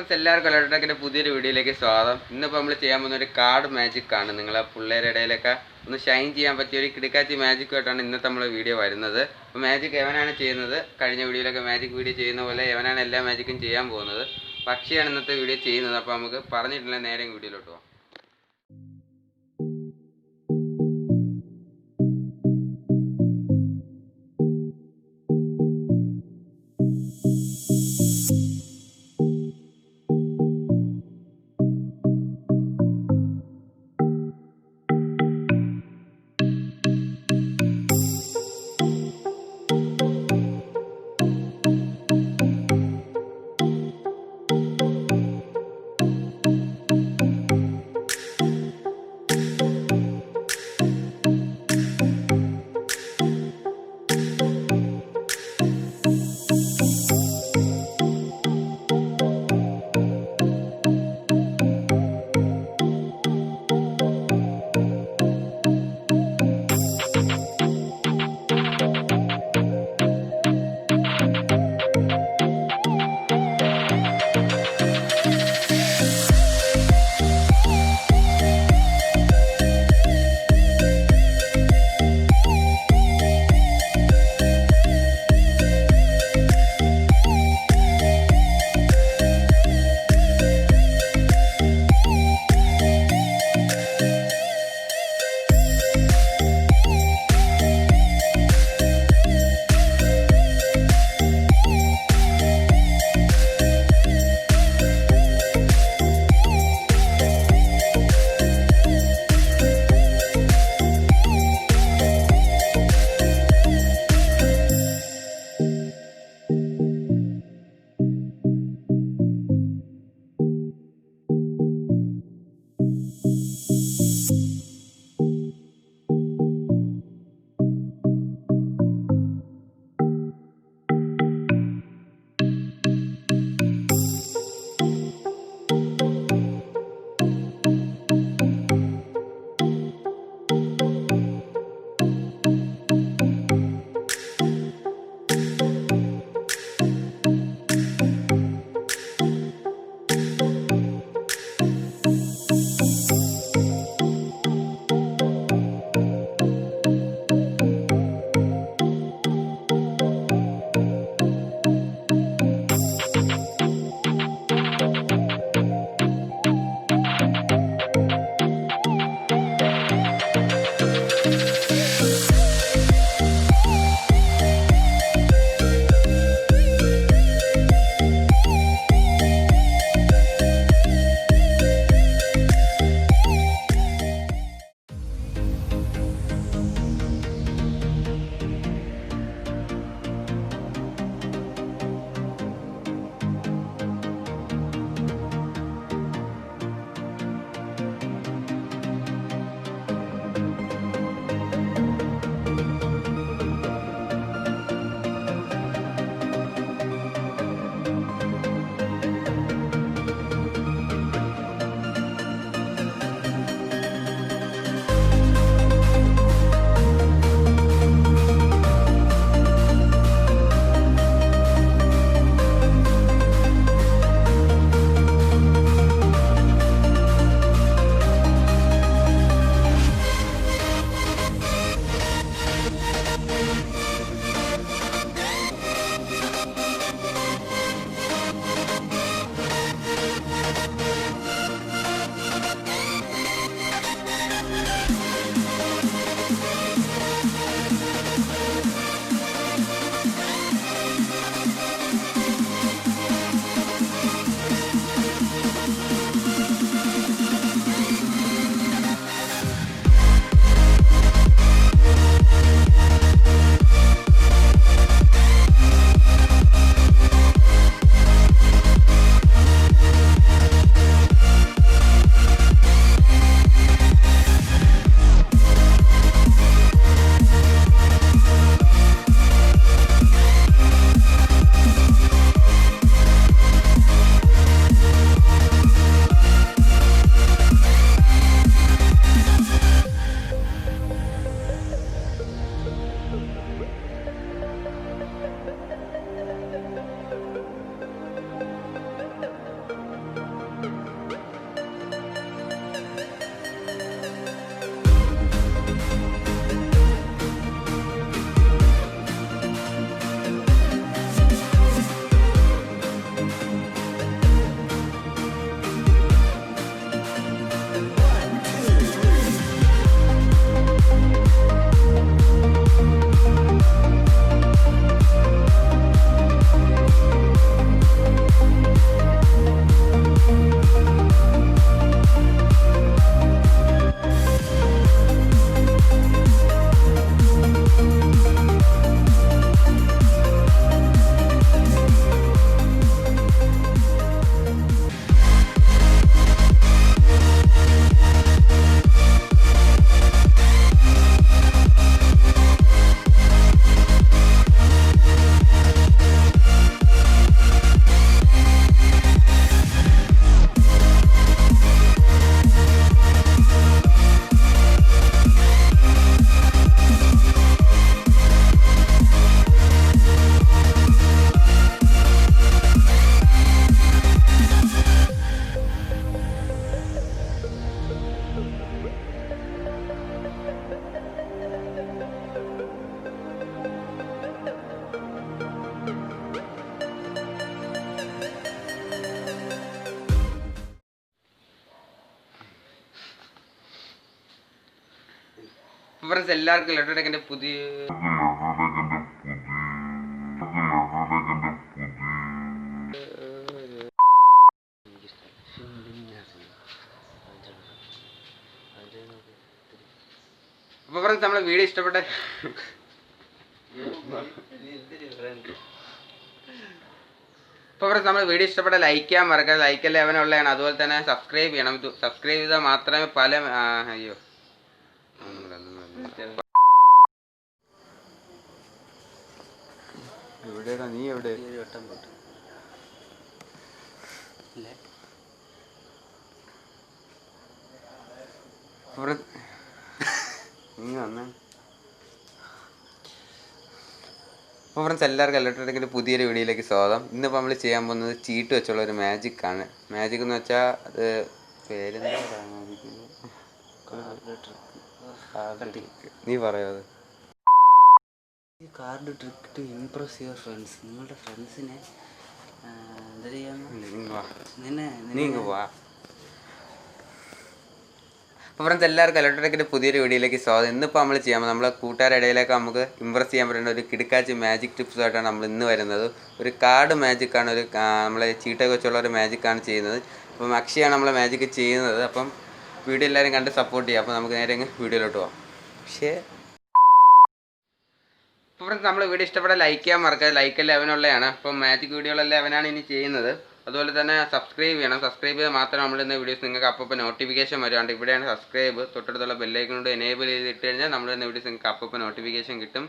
Friends എല്ലാവർക്കും അലോട്ടക്കിൻ്റെ പുതിയൊരു വീഡിയോയിലേക്ക് സ്വാഗതം. ഇന്നിപ്പോൾ നമ്മൾ ചെയ്യാൻ പോകുന്ന ഒരു കാർഡ് മാജിക് ആണ്. നിങ്ങളെ പിള്ളേരുടെ ഇടയിലൊക്കെ ഒന്ന് ഷൈൻ ചെയ്യാൻ പറ്റിയ ഒരു കിടക്കാച്ചി മാജിക്കുമായിട്ടാണ് ഇന്നത്തെ നമ്മൾ വീഡിയോ വരുന്നത്. അപ്പോൾ മാജിക് എവനാണ് ചെയ്യുന്നത്, കഴിഞ്ഞ വീഡിയോയിലൊക്കെ മാജിക് വീഡിയോ ചെയ്യുന്ന പോലെ എവനാണ് എല്ലാ മാജിക്കും ചെയ്യാൻ പോകുന്നത്. പക്ഷിയാണ് ഇന്നത്തെ വീഡിയോ ചെയ്യുന്നത്. അപ്പോൾ നമുക്ക് പറഞ്ഞിട്ടില്ല, നേരെ വീഡിയോയിലോട്ട് പോകാം. ഫ്രണ്ട്സ് എല്ലാവർക്കും ലെറ്റർ പുതിയ അപ്പോൾ ഫ്രണ്ട്സ് നമ്മളെ വീഡിയോ ഇഷ്ടപ്പെട്ട നമ്മൾ വീഡിയോ ഇഷ്ടപ്പെട്ട ലൈക്ക് ചെയ്യാൻ മറക്കാതെ, ലൈക്ക് അല്ലേ അവനുള്ളതാണ്. അതുപോലെ തന്നെ സബ്സ്ക്രൈബ് ചെയ്യണം. സബ്സ്ക്രൈബ് ചെയ്താൽ മാത്രമേ പല അയ്യോ എവിടെയാടാ നീ എവിടെ നീ വന്നേ. അപ്പോൾ ഫ്രണ്ട്സ് എല്ലാവർക്കും ഇലക്ട്രോണിക്കിൻ്റെ പുതിയൊരു വീഡിയോയിലേക്ക് സ്വാഗതം. ഇന്നിപ്പോൾ നമ്മൾ ചെയ്യാൻ പോകുന്നത് ചീട്ട് വെച്ചുള്ള ഒരു മാജിക്കാണ്. മാജിക് എന്ന് വെച്ചാൽ അത് പേരെന്താ നീ പറയോ? അത് ഈ card trick to impress your friends. നിങ്ങളുടെ ഫ്രണ്ട്സിനെ എന്താ ചെയ്യാൻ വാ. അപ്പോൾ ഫ്രണ്ട്സ് എല്ലാവർക്കും ഇലക്ട്രോണിക്കിൻ്റെ പുതിയൊരു വീഡിയോയിലേക്ക് സ്വാഗതം. ഇന്നിപ്പോൾ നമ്മൾ ചെയ്യാൻ നമ്മളെ കൂട്ടുകാരുടെ ഇടയിലേക്ക് നമുക്ക് ഇമ്പ്രസ് ചെയ്യാൻ പറ്റുന്ന ഒരു കിടക്കാച്ചി മാജിക് ടിപ്സുമായിട്ടാണ് നമ്മൾ ഇന്ന് വരുന്നത്. ഒരു കാർഡ് മാജിക്കാണ്, ഒരു നമ്മളെ ചീട്ടൊക്കെ വെച്ചുള്ള ഒരു മാജിക്കാണ് ചെയ്യുന്നത്. അപ്പം അക്ഷയാണ് നമ്മളെ മാജിക്ക് ചെയ്യുന്നത്. അപ്പം വീഡിയോ എല്ലാവരും കണ്ട് സപ്പോർട്ട് ചെയ്യുക. അപ്പോൾ നമുക്ക് നേരെ വീഡിയോയിലോട്ട് പോകാം. പക്ഷേ അപ്പോൾ ഫ്രണ്ട്സ് നമ്മൾ വീഡിയോ ഇഷ്ടപ്പെട്ട ലൈക്ക് ചെയ്യാൻ മറക്കാതെ, ലൈക്ക് അല്ലേ അവനുള്ളതാണ്. അപ്പം മാജിക് വീഡിയോകളെല്ലാം അവനാണ് ഇനി ചെയ്യുന്നത്. അതുപോലെ തന്നെ സബ്സ്ക്രൈബ് ചെയ്യണം. സബ്സ്ക്രൈബ് ചെയ്താൽ മാത്രമേ നമ്മളിന്ന് വീഡിയോസ് നിങ്ങൾക്ക് അപ്പോൾ നോട്ടിഫിക്കേഷൻ വരുവാണ്ട്. ഇവിടെയാണ് സബ്സ്ക്രൈബ്, തൊട്ടടുത്തുള്ള ബെല്ലൈക്കൺ കൊണ്ട് എനേബിൾ ചെയ്തിട്ട് കഴിഞ്ഞാൽ നമ്മളിന്ന് വീഡിയോസ് നിങ്ങൾക്ക് അപ്പോൾ നോട്ടിഫിക്കേഷൻ കിട്ടും.